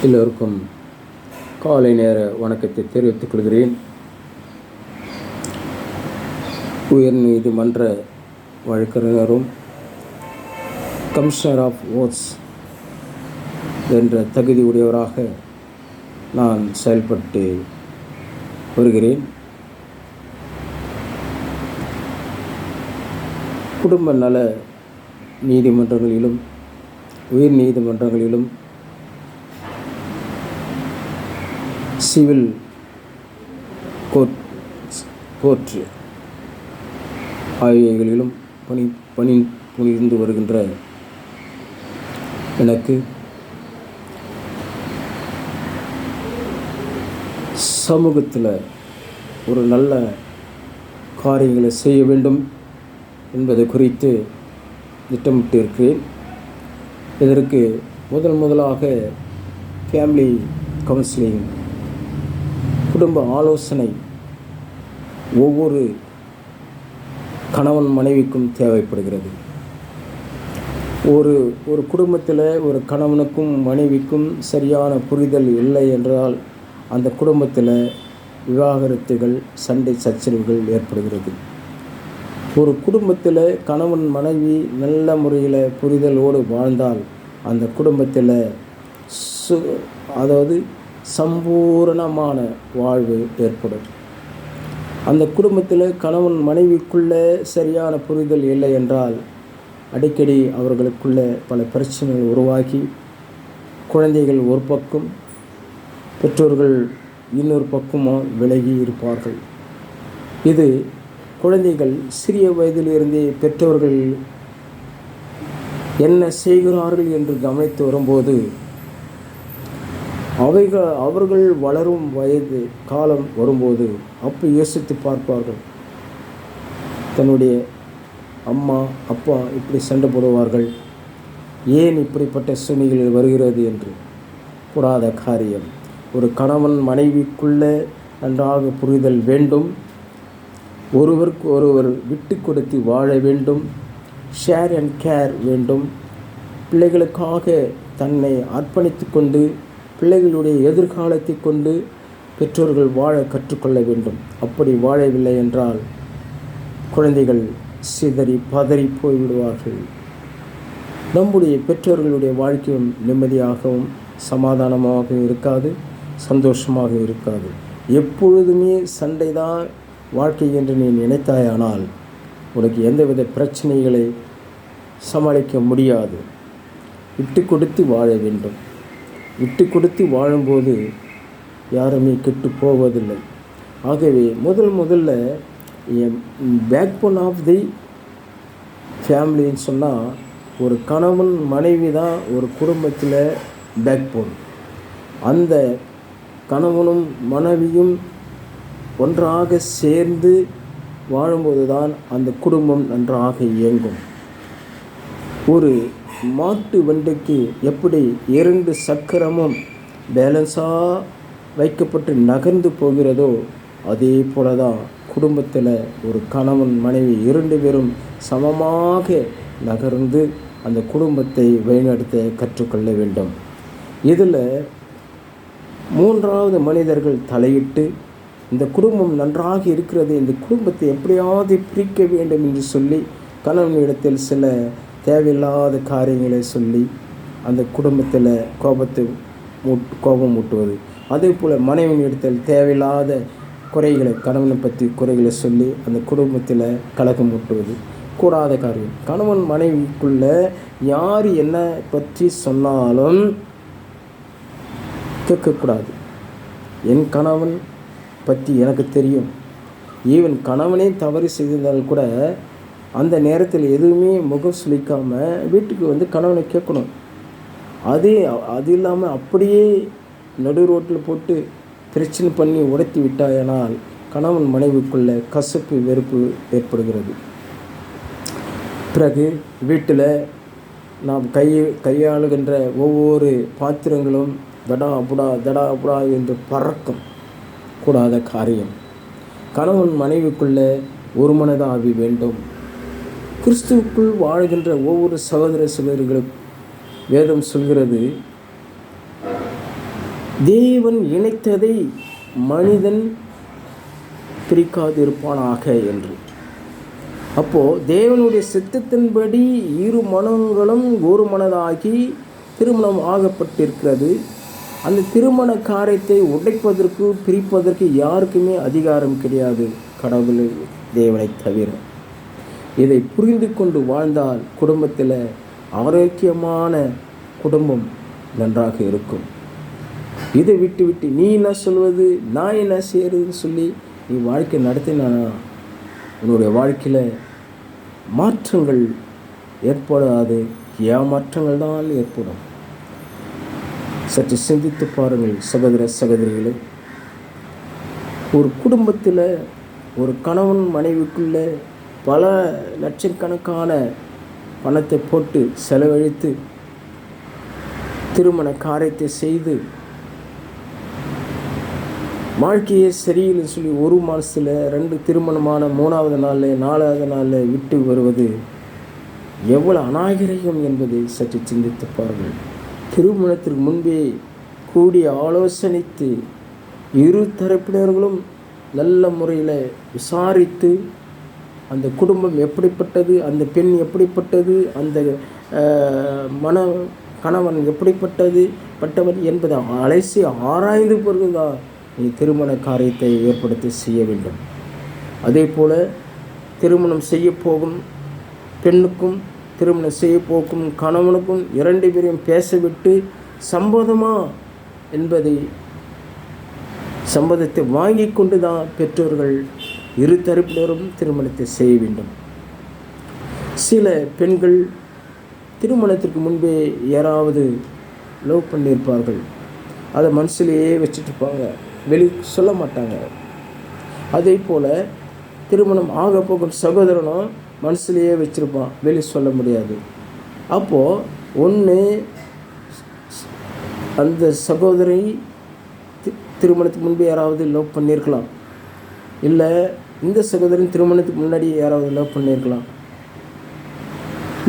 எல்லோருக்கும் காலை நேர வணக்கத்தை தெரிவித்துக் கொள்கிறேன். உயர்நீதிமன்ற வழக்கறிஞரும் கமிஷனர் ஆஃப் ஓட்ஸ் என்ற தகுதி உடையவராக நான் செயல்பட்டு வருகிறேன். குடும்ப நல நீதிமன்றங்களிலும் உயர் நீதிமன்றங்களிலும் சிவில் கோர்ட் ஆகியவைகளிலும் புரிந்து வருகின்ற எனக்கு சமூகத்தில் ஒரு நல்ல காரியங்களை செய்ய வேண்டும் என்பது குறித்து திட்டமிட்டு இருக்கிறேன். இதற்கு முதலாக ஃபேமிலி கவுன்சிலிங், குடும்ப ஆலோசனை ஒவ்வொரு கணவன் மனைவிக்கும் தேவைப்படுகிறது. ஒரு குடும்பத்தில் ஒரு கணவனுக்கும் மனைவிக்கும் சரியான புரிதல் இல்லை என்றால் அந்த குடும்பத்தில் விவாகரத்துகள், சண்டை சச்சரவுகள் ஏற்படுகிறது. ஒரு குடும்பத்தில் கணவன் மனைவி நல்ல முறையில் புரிதலோடு வாழ்ந்தால் அந்த குடும்பத்தில் சம்பூரணமான வாழ்வு ஏற்படும். அந்த குடும்பத்தில் கணவன் மனைவிக்குள்ளே சரியான புரிதல் இல்லை என்றால் அடிக்கடி அவர்களுக்குள்ளே பல பிரச்சனைகள் உருவாகி குழந்தைகள் ஒரு பக்கம், பெற்றோர்கள் இன்னொரு பக்கமாக விலகி இருப்பார்கள். இது குழந்தைகள் சிறிய வயதிலிருந்தே பெற்றோர்கள் என்ன செய்கிறார்கள் என்று கவனித்து வரும்போது அவர்கள் வளரும் வயது காலம் வரும்போது அப்போ யோசித்து பார்ப்பார்கள், தன்னுடைய அம்மா அப்பா இப்படி சண்டை போடுவார்கள், ஏன் இப்படிப்பட்ட சூழ்நிலைகள் வருகிறது என்று. கூடாத காரியம். ஒரு கணவன் மனைவிக்குள்ளே நன்றாக புரிதல் வேண்டும். ஒருவருக்கு ஒருவர் விட்டு கொடுத்து வாழ வேண்டும். ஷேர் அண்ட் கேர் வேண்டும். பிள்ளைகளுக்காக தன்னை அர்ப்பணித்து கொண்டு பிள்ளைகளுடைய எதிர்காலத்தை கொண்டு பெற்றோர்கள் வாழ கற்றுக்கொள்ள வேண்டும். அப்படி வாழவில்லை என்றால் குழந்தைகள் சிதறி பதறி போய்விடுவார்கள். நம்முடைய பெற்றோர்களுடைய வாழ்க்கையும் நிம்மதியாகவும் சமாதானமாகவும் இருக்காது, சந்தோஷமாக இருக்காது. எப்பொழுதுமே சண்டை தான் வாழ்க்கை என்று நீ நினைத்தாயானால் உனக்கு எந்தவித பிரச்சனைகளை சமாளிக்க முடியாது. விட்டு கொடுத்து வாழ வேண்டும். விட்டு கொடுத்து வாழும்போது யாருமே கெட்டு போவதில்லை. ஆகவே முதல்ல பேக் போன் ஆஃப் தி ஃபேமிலின்னு சொன்னால் ஒரு கணவன் மனைவி தான் ஒரு குடும்பத்தில் பேக் போன். அந்த கணவனும் மனைவியும் ஒன்றாக சேர்ந்து வாழும்போது தான் அந்த குடும்பம் நன்றாக இயங்கும். ஒரு மாட்டு வண்டிக்கு எப்படி 2 சக்கரமும் பேலன்ஸாக வைக்கப்பட்டு நகர்ந்து போகிறதோ அதே போல தான் குடும்பத்தில் ஒரு கணவன் மனைவி 2 பேரும் சமமாக நகர்ந்து அந்த குடும்பத்தை வழிநடத்த கற்றுக்கொள்ள வேண்டும். இதில் 3வது மனிதர்கள் தலையிட்டு இந்த குடும்பம் நன்றாக இருக்கிறது, இந்த குடும்பத்தை எப்படியாவது பிரிக்க வேண்டும் என்று சொல்லி கணவனிடத்தில் சில தேவையில்லாத காரியங்களை சொல்லி அந்த குடும்பத்தில் கோபம் ஊட்டுவது. அதே போல் மனைவியிடத்தில் தேவையில்லாத குறைகளை, கணவனை பற்றி குறைகளை சொல்லி அந்த குடும்பத்தில் கலகம் ஊட்டுவது கூடாத காரியம். கணவன் மனைவிக்குள்ளே யார் என்ன பற்றி சொன்னாலும் கேட்கக்கூடாது. என் கணவன் பற்றி எனக்கு தெரியும். ஈவன் கணவனே தவறு செய்திருந்தால் கூட அந்த நேரத்தில் எதுவுமே முகம் சுளிக்காமல் வீட்டுக்கு வந்து கணவனை கேட்கணும். அது இல்லாமல் அப்படியே நடு ரோட்டில் போட்டு பிரச்சனை பண்ணி உடைத்து விட்டாயனால் கணவன் மனைவிக்குள்ளே கசப்பு வெறுப்பு ஏற்படுகிறது. பிறகு வீட்டில் நாம் கையாளுகின்ற ஒவ்வொரு பாத்திரங்களும் தடா புடா என்று பறக்கும். கூடாத காரியம். கணவன் மனைவிக்குள்ளே ஒரு மனதாவி வேண்டும். கிறிஸ்துவுக்குள் வாழ்கின்ற ஒவ்வொரு சகோதர சகோதரிகளும் வேதம் சொல்கிறது, தேவன் இணைத்ததை மனிதன் பிரிக்காதிருப்பானாக என்று. அப்போது தேவனுடைய சித்தத்தின்படி இரு மனங்களும் ஒரு மனதாகி திருமணம் ஆகப்பட்டிருக்கிறது. அந்த திருமண காரியத்தை உடைப்பதற்கு பிரிப்பதற்கு யாருக்குமே அதிகாரம் கிடையாது, கடவுள் தேவனை தவிர. இதை புரிந்து கொண்டு வாழ்ந்தால் குடும்பத்தில் ஆரோக்கியமான குடும்பம் நன்றாக இருக்கும். இதை விட்டு விட்டு நீ என்ன சொல்வது, நான் என்ன செய்கிறதுன்னு சொல்லி நீ வாழ்க்கை நடத்தினா உன்னுடைய வாழ்க்கையில் மாற்றங்கள் ஏற்படாது, ஏமாற்றங்கள் தான் ஏற்படும். சற்று சிந்தித்து பாருங்கள் சகோதர சகோதரிகளே. ஒரு குடும்பத்தில் ஒரு கணவன் மனைவிக்குள்ள பல லட்சக்கணக்கான பணத்தை போட்டு செலவழித்து திருமண காரியத்தை செய்து வாழ்க்கையே சரியில்லைன்னு சொல்லி ஒரு மாதத்தில் 2 திருமணமான 3வது நாளில் 4வது நாளில் விட்டு வருவது எவ்வளோ அநாகரிகம் என்பதை சற்று சிந்தித்து பாருங்கள். திருமணத்திற்கு முன்பே கூடி ஆலோசனைத்து இரு தரப்பினர்களும் நல்ல முறையில் விசாரித்து அந்த குடும்பம் எப்படிப்பட்டது, அந்த பெண் எப்படிப்பட்டது, அந்த கணவன் பட்டவன் என்பதை அலசி ஆராய்ந்து பிறகுதான் நீ திருமண காரியத்தை ஏற்படுத்தி செய்ய வேண்டும். அதே போல் திருமணம் செய்ய போகும் பெண்ணுக்கும் திருமணம் செய்ய போகும் கணவனுக்கும் 2 பேரையும் பேசவிட்டு சம்மதத்தை வாங்கி கொண்டு தான் பெற்றோர்கள் இரு தரப்பினரும் திருமணத்தை செய்ய வேண்டும். சில பெண்கள் திருமணத்திற்கு முன்பே யாராவது லவ் பண்ணியிருப்பார்கள், அதை மனசிலேயே வச்சுட்ருப்பாங்க, வெளி சொல்ல மாட்டாங்க. அதே போல் திருமணம் ஆக போகும் சகோதரனும் மனசுலேயே வச்சுருப்பான், வெளி சொல்ல முடியாது. அப்போது ஒன்று அந்த சகோதரி திருமணத்துக்கு முன்பு யாராவது லவ் பண்ணியிருக்கலாம், இல்லை இந்த சகோதரன் திருமணத்துக்கு முன்னாடி யாராவது லவ் பண்ணியிருக்கலாம்.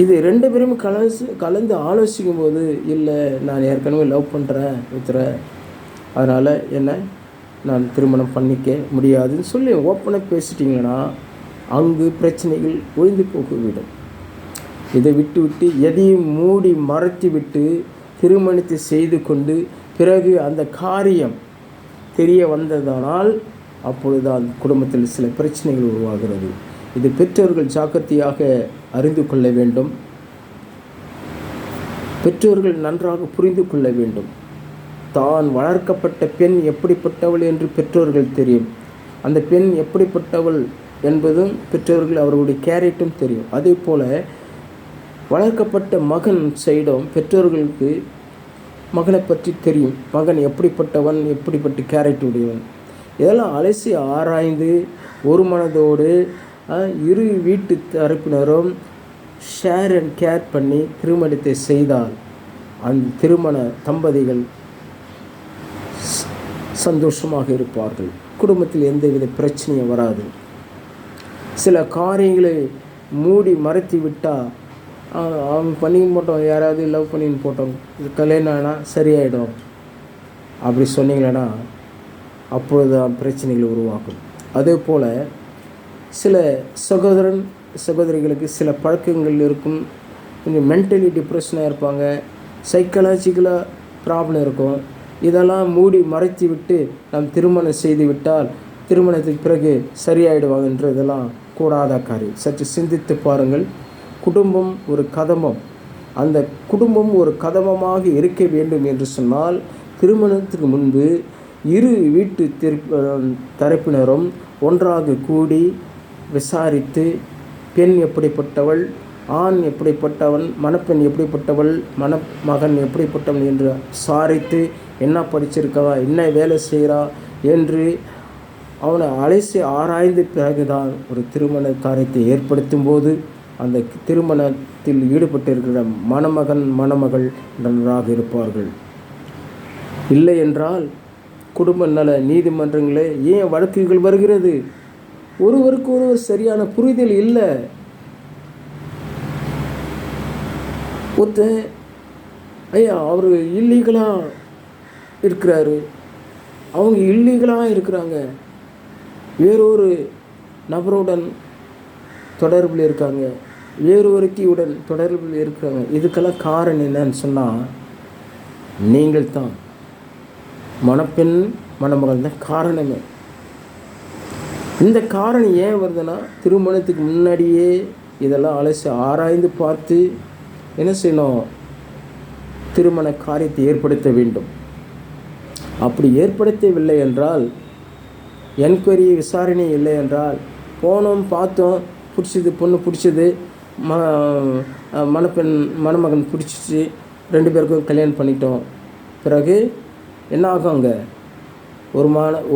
இது 2 பேரும் கலந்து ஆலோசிக்கும் போது, இல்லை நான் ஏற்கனவே லவ் பண்ணுறேன் அதனால் என்ன நான் திருமணம் பண்ணிக்க முடியாதுன்னு சொல்லி ஓப்பனாக பேசிட்டிங்கன்னா அங்கு பிரச்சனைகள் ஒழிந்து போய்விடும். இதை விட்டு எதையும் மூடி மறைத்து விட்டு திருமணத்தை செய்து கொண்டு பிறகு அந்த காரியம் தெரிய வந்ததானால் அப்பொழுதுதான் குடும்பத்தில் சில பிரச்சனைகள் உருவாகிறது. இது பெற்றோர்கள் ஜாக்கிரதையாக அறிந்து கொள்ள வேண்டும். பெற்றோர்கள் நன்றாக புரிந்து கொள்ள வேண்டும். தான் வளர்க்கப்பட்ட பெண் எப்படிப்பட்டவள் என்று பெற்றோர்கள் தெரியும். அந்த பெண் எப்படிப்பட்டவள் என்பதும் பெற்றோர்கள் அவர்களுடைய கேரக்டரும் தெரியும். அதே போல் வளர்க்கப்பட்ட மகன் சைடும் பெற்றோர்களுக்கு மகனை பற்றி தெரியும். மகன் எப்படிப்பட்டவன், எப்படிப்பட்ட கேரக்டர் உடையவன், இதெல்லாம் அலசி ஆராய்ந்து ஒரு மனதோடு இரு வீட்டு தரப்பினரும் ஷேர் அண்ட் கேர் பண்ணி திருமணத்தை செய்தால் அந்த திருமண தம்பதிகள் சந்தோஷமாக இருப்பார்கள். குடும்பத்தில் எந்தவித பிரச்சனையும் வராது. சில காரியங்களை மூடி மறைத்து விட்டால் அவங்க பண்ணிக்க போட்டோம், யாராவது லவ் பண்ணின்னு போட்டோம், இது கல்யாணம் ஆனால் சரியாயிடும் அப்படி சொன்னீங்களேன்னா அப்பொழுதுதான் பிரச்சனைகள் உருவாக்கும். அதே போல் சில சகோதரிகளுக்கு சில பழக்கங்கள் இருக்கும், கொஞ்சம் மென்டலி டிப்ரெஷனாக இருப்பாங்க, சைக்காலஜிக்கலாக ப்ராப்ளம் இருக்கும். இதெல்லாம் மூடி மறைத்து விட்டு நாம் திருமணம் செய்து விட்டால் திருமணத்துக்கு பிறகு சரியாயிடுவாங்கன்றதெல்லாம் கூடாத காரியம். சற்று சிந்தித்து பாருங்கள். குடும்பம் ஒரு கதம்பம். அந்த குடும்பம் ஒரு கதம்பமாக இருக்க வேண்டும் என்று சொன்னால் திருமணத்துக்கு முன்பு இரு வீட்டு தரப்பினரும் ஒன்றாக கூடி விசாரித்து பெண் எப்படிப்பட்டவள், ஆண் எப்படிப்பட்டவன், மணப்பெண் எப்படிப்பட்டவள், மகன் எப்படிப்பட்டவன் என்று விசாரித்து என்ன படிச்சிருக்கா, என்ன வேலை செய்கிறா என்று அவனை அலசி ஆராய்ந்த பிறகுதான் ஒரு திருமண காரியத்தை ஏற்படுத்தும் போது அந்த திருமணத்தில் ஈடுபட்டிருக்கிற மணமகன் மணமகள் நன்றாக இருப்பார்கள். இல்லை என்றால் குடும்ப நல நீதிமன்றங்களே ஏன் வழக்குகள் வருகிறது? ஒருவருக்கு ஒருவர் சரியான புரிதல் இல்லை. ஒருத்தன் ஐயா அவர் இல்லீகலாக இருக்கிறாரு, அவங்க இல்லீகலாக இருக்கிறாங்க, வேறொரு நபருடன் தொடர்பில் இருக்காங்க, வேறொருத்தியுடன் தொடர்பில் இருக்கிறாங்க. இதுக்கெல்லாம் காரணம் என்னன்னு சொன்னால் நீங்கள் தான். மணப்பெண் மணமகள் தான் காரணமே. இந்த காரணம் ஏன் வருதுன்னா, திருமணத்துக்கு முன்னாடியே இதெல்லாம் அலசி ஆராய்ந்து பார்த்து என்ன செய்யணும், திருமண காரியத்தை ஏற்படுத்த வேண்டும். அப்படி ஏற்படுத்தவில்லை என்றால், என்கொயரி விசாரணை இல்லை என்றால், போனோம் பார்த்தோம், பிடிச்சது, பொண்ணு பிடிச்சது, மணப்பெண் மணமகன் பிடிச்சிச்சு, 2 பேருக்கும் கல்யாணம் பண்ணிட்டோம். பிறகு என்ன ஆகும், அங்கே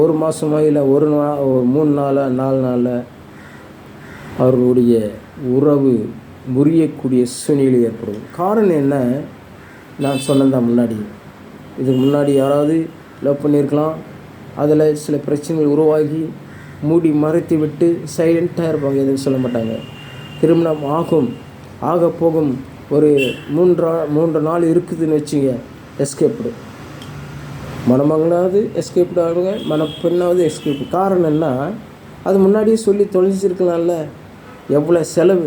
ஒரு மாதமோ இல்லை 3 நாள் 4 நாளில் அவர்களுடைய உறவு முறியக்கூடிய சூழ்நிலை ஏற்படும். காரணம் என்ன, நான் சொன்னதான் முன்னாடி. இதுக்கு முன்னாடி யாராவது லவ் பண்ணியிருக்கலாம், அதில் சில பிரச்சனைகள் உருவாகி மூடி மறைத்து விட்டு சைலண்ட்டாக இருப்பாங்க, எதுவும் சொல்ல மாட்டாங்க. திருமணம் ஆக போகும் ஒரு 3 நாள் இருக்குதுன்னு வச்சுங்க, எஸ்கேப்டு. மணமகனாவது எஸ்கேப்டு ஆகுங்க, மணப்பெண்ணாவது எஸ்கேப்டு. காரணம் என்ன, அது முன்னாடியே சொல்லி தொலைச்சிருக்கலாம்ல. எவ்வளோ செலவு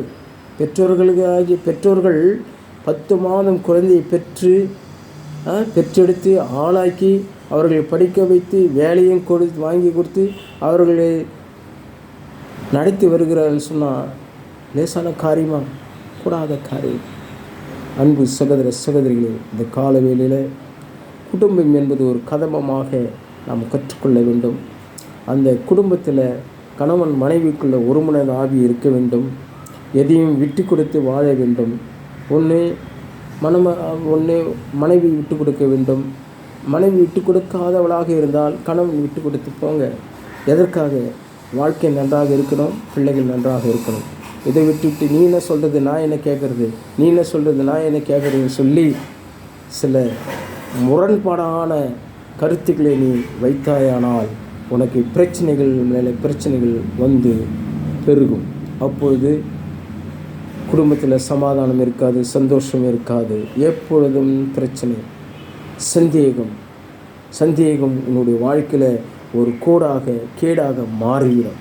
பெற்றோர்கள் 10 மாதம் குழந்தையை பெற்றெடுத்து ஆளாக்கி அவர்களை படிக்க வைத்து வேலையும் வாங்கி கொடுத்து அவர்களை நடத்தி வருகிறார்கள் சொன்னால் லேசான காரியமாக கூடாத காரியம். அன்பு சகோதரிகளே, இந்த கால வேளையில் குடும்பம் என்பது ஒரு கதம்பமாக நாம் கற்றுக்கொள்ள வேண்டும். அந்த குடும்பத்தில் கணவன் மனைவிக்குள்ள ஒருமனது ஆவி இருக்க வேண்டும். எதையும் விட்டு கொடுத்து வாழ வேண்டும். ஒன்று மனைவி விட்டு கொடுக்க வேண்டும். மனைவி விட்டு கொடுக்காதவளாக இருந்தால் கணவன் விட்டு கொடுத்து போங்க. எதற்காக? வாழ்க்கை நன்றாக இருக்கணும், பிள்ளைகள் நன்றாக இருக்கணும். இதை விட்டுவிட்டு நீ என்ன சொல்கிறது நான் என்ன கேட்குறது, நீ என்ன சொல்கிறது நான் என்ன கேட்குறதுன்னு சொல்லி சில முரண்பாடான கருத்துக்களை நீ வைத்தாயானால் உனக்கு பிரச்சனைகள் மேலே பிரச்சனைகள் வந்து பெருகும். அப்பொழுது குடும்பத்தில் சமாதானம் இருக்காது, சந்தோஷம் இருக்காது. எப்பொழுதும் பிரச்சனை, சந்தேகம் உன்னுடைய வாழ்க்கையில் ஒரு கேடாக மாறிவிடும்.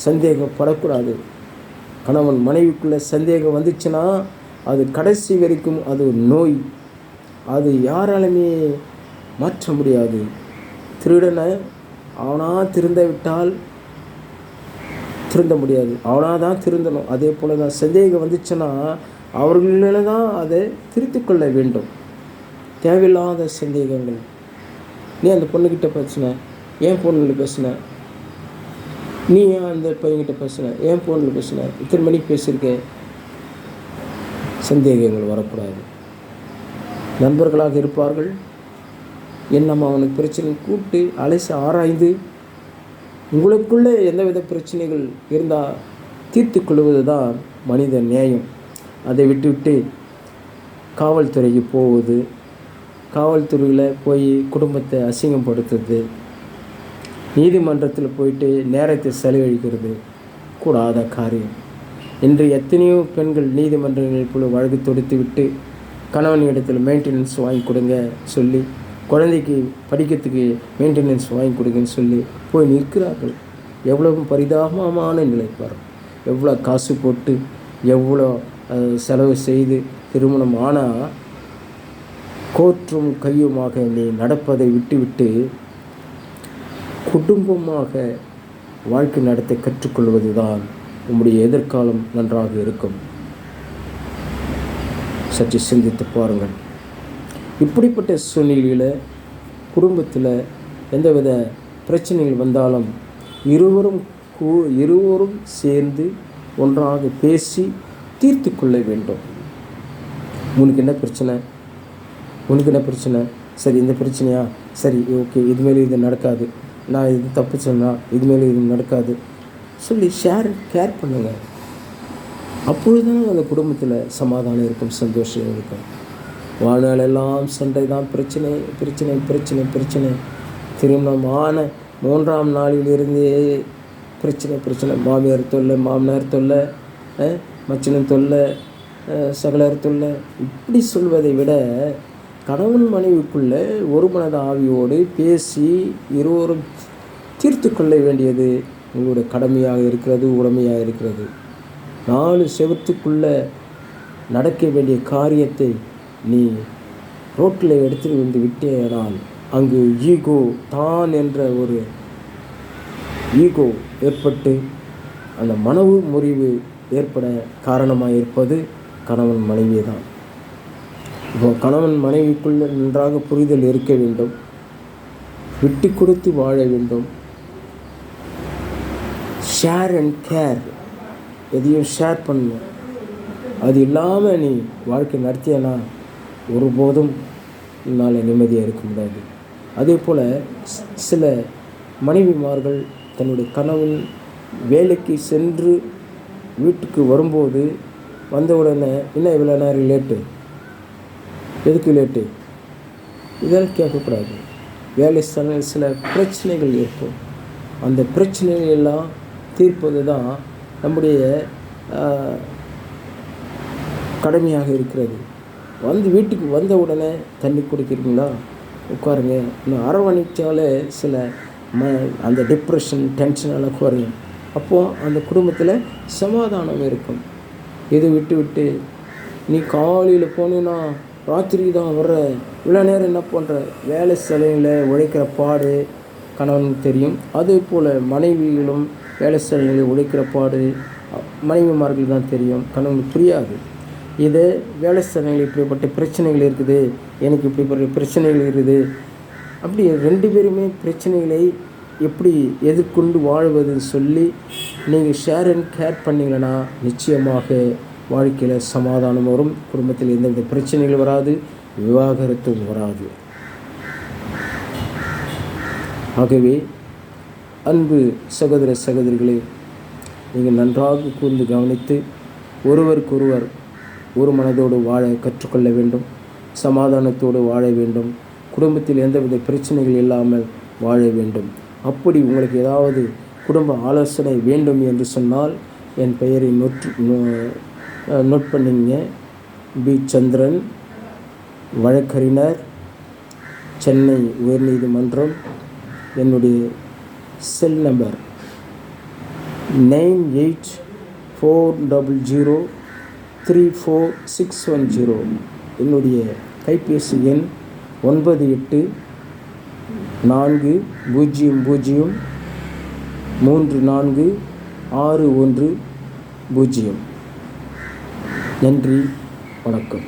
சந்தேகப்படக்கூடாது. கணவன் மனைவிக்குள்ளே சந்தேகம் வந்துச்சுன்னா அது கடைசி வரைக்கும் அது ஒரு நோய். அது யாராலுமே மாற்ற முடியாது. திருடனை அவனாக திருந்த விட்டால் திருந்த முடியாது, அவனாக தான் திருந்தணும். அதே போல் தான் சந்தேகம் வந்துச்சுன்னா அவர்கள தான் அதை திருத்திக் கொள்ள வேண்டும். தேவையில்லாத சந்தேகங்கள். நீ அந்த பொண்ணுக்கிட்ட பேசின, ஏன் ஃபோனில் பேசின, நீ ஏன் அந்த பையன்கிட்ட பேசின, ஏன் ஃபோனில் பேசின, இத்தனை மணிக்கு பேசியிருக்கேன். சந்தேகங்கள் வரக்கூடாது. நண்பர்களாக இருப்பார்கள், என்னம்மா அவனுக்கு பிரச்சனை கூப்பிட்டு அலசி ஆராய்ந்து உங்களுக்குள்ளே எந்தவித பிரச்சனைகள் இருந்தால் தீர்த்து கொள்வது தான் மனித நியாயம். அதை விட்டுவிட்டு காவல்துறைக்கு போவது, காவல்துறையில் போய் குடும்பத்தை அசிங்கப்படுத்துறது, நீதிமன்றத்தில் போயிட்டு நேரத்தை செலவழிக்கிறது கூடாத காரியம். இன்று எத்தனையோ பெண்கள் நீதிமன்றங்கள் போல வழக்கு தொடுத்து விட்டு கணவன் இடத்துல மெயின்டெனன்ஸ் வாங்கி கொடுங்க சொல்லி, குழந்தைக்கு படிக்கிறதுக்கு மெயின்டெனன்ஸ் வாங்கி கொடுங்கன்னு சொல்லி போய் நிற்கிறார்கள். எவ்வளவு பரிதாபமான நிலை பாருங்கள். எவ்வளோ காசு போட்டு எவ்வளோ செலவு செய்து திருமணம் ஆனால் கோற்றும் கையுமாக நீ நடப்பதை விட்டுவிட்டு குடும்பமாக வாழ்க்கை நடத்த கற்றுக்கொள்வது தான் உம்முடைய எதிர்காலம் நன்றாக இருக்கும். சற்று சிந்தித்து பாருங்கள். இப்படிப்பட்ட சூழ்நிலையில் குடும்பத்தில் எந்தவித பிரச்சனைகள் வந்தாலும் இருவரும் சேர்ந்து ஒன்றாக பேசி தீர்த்து கொள்ள வேண்டும். உனக்கு என்ன பிரச்சனை, சரி இந்த பிரச்சனையா, சரி ஓகே, இதுமாரி இது நடக்காது, நான் இது தப்பு சொன்னால் இதுமாரி இது நடக்காது சொல்லி கேர் பண்ணுங்கள். அப்பொழுதுதான் அந்த குடும்பத்தில் சமாதானம் இருக்கும், சந்தோஷம் இருக்கும். வாழ்நாளெல்லாம் சண்டை தான், பிரச்சனை. திருமணமான 3ஆம் நாளிலிருந்தே பிரச்சனை. மாமியார் தொல்லை, மாமனார் தொல்லை, மச்சினன் தொல்லை, சகலர் தொல்லை. இப்படி சொல்வதை விட கணவன் மனைவிக்குள்ளே ஒரு மனத ஆவியோடு பேசி இருவரும் தீர்த்து கொள்ள வேண்டியது உங்களுடைய கடமையாக இருக்கிறது, உடமையாக இருக்கிறது. 4 செவத்துக்குள்ளே நடக்க வேண்டிய காரியத்தை நீ ரோட்டில் எடுத்துகிட்டு வந்து விட்டேனால் அங்கு ஈகோ தான் என்ற ஒரு ஈகோ ஏற்பட்டு அந்த மனவு முறிவு ஏற்பட காரணமாக இருப்பது கணவன் மனைவி தான். இப்போ கணவன் மனைவிக்குள்ளே நன்றாக புரிதல் இருக்க வேண்டும், விட்டு கொடுத்து வாழ வேண்டும். ஷேர் அண்ட் கேர், எதையும் ஷேர் பண்ணணும். அது இல்லாமல் நீ வாழ்க்கை நடத்தியனா ஒருபோதும் என்னால் நிம்மதியாக இருக்க முடியாது. அதே போல் சில மனைவிமார்கள் தன்னுடைய கணவன் வேலைக்கு சென்று வீட்டுக்கு வரும்போது வந்தவுடனே இன்னும் இவ்வளோ நேரம் லேட்டு, எதுக்கு லேட்டு, இதெல்லாம் கேட்கக்கூடாது. வேலை சில பிரச்சனைகள் இருக்கும். அந்த பிரச்சனைகள் எல்லாம் தீர்ப்பது தான் நம்முடைய கடமையாக இருக்கிறது. வீட்டுக்கு வந்த உடனே தண்ணி குடிக்கிறீங்களா, உட்காருங்க, இன்னும் அரவணைச்சாலே சில அந்த டிப்ரெஷன் டென்ஷனெல்லாம் குறையும். அப்போது அந்த குடும்பத்தில் சமாதானம் இருக்கும். இதை விட்டு நீ காலையில் போனீன்னா ராத்திரி தான் வர்ற, இவ்வளோ நேரம் என்ன பண்ணுற, வேலை ஸ்தலங்களில் உழைக்கிற பாடு கணவனுக்கு தெரியும். அதே போல் மனைவிகளும் வேலை ஸ்தலங்களில் உழைக்கிற பாடு மனைவிமார்கள் தான் தெரியும், கணவனுக்கு புரியாது. இதே வேலை ஸ்தலங்களில் இப்படிப்பட்ட பிரச்சனைகள் இருக்குது, எனக்கு இப்படிப்பட்ட பிரச்சனைகள் இருக்குது, அப்படி 2 பேருமே பிரச்சனைகளை எப்படி எதிர்கொண்டு வாழ்வதுன்னு சொல்லி நீங்கள் ஷேர் அண்ட் கேர் பண்ணிங்கன்னா நிச்சயமாக வாழ்க்கையில் சமாதானம் வரும், குடும்பத்தில் எந்தவித பிரச்சனைகள் வராது, விவாகரத்தும் வராது. ஆகவே அன்பு சகோதர சகோதரிகளே, நீங்கள் நன்றாக கூர்ந்து கவனித்து ஒருவருக்கொருவர் ஒரு மனதோடு வாழ கற்றுக்கொள்ள வேண்டும், சமாதானத்தோடு வாழ வேண்டும், குடும்பத்தில் எந்தவித பிரச்சனைகள் இல்லாமல் வாழ வேண்டும். அப்படி உங்களுக்கு ஏதாவது குடும்ப ஆலோசனை வேண்டும் என்று சொன்னால் என் பெயரை நோட் பண்ணிங்க. பி. சந்திரன், வழக்கறிஞர், சென்னை உயர்நீதிமன்றம். என்னுடைய செல் நம்பர் 9840034610. என்னுடைய கைபேசி எண் 9840034610. நன்றி, வணக்கம்.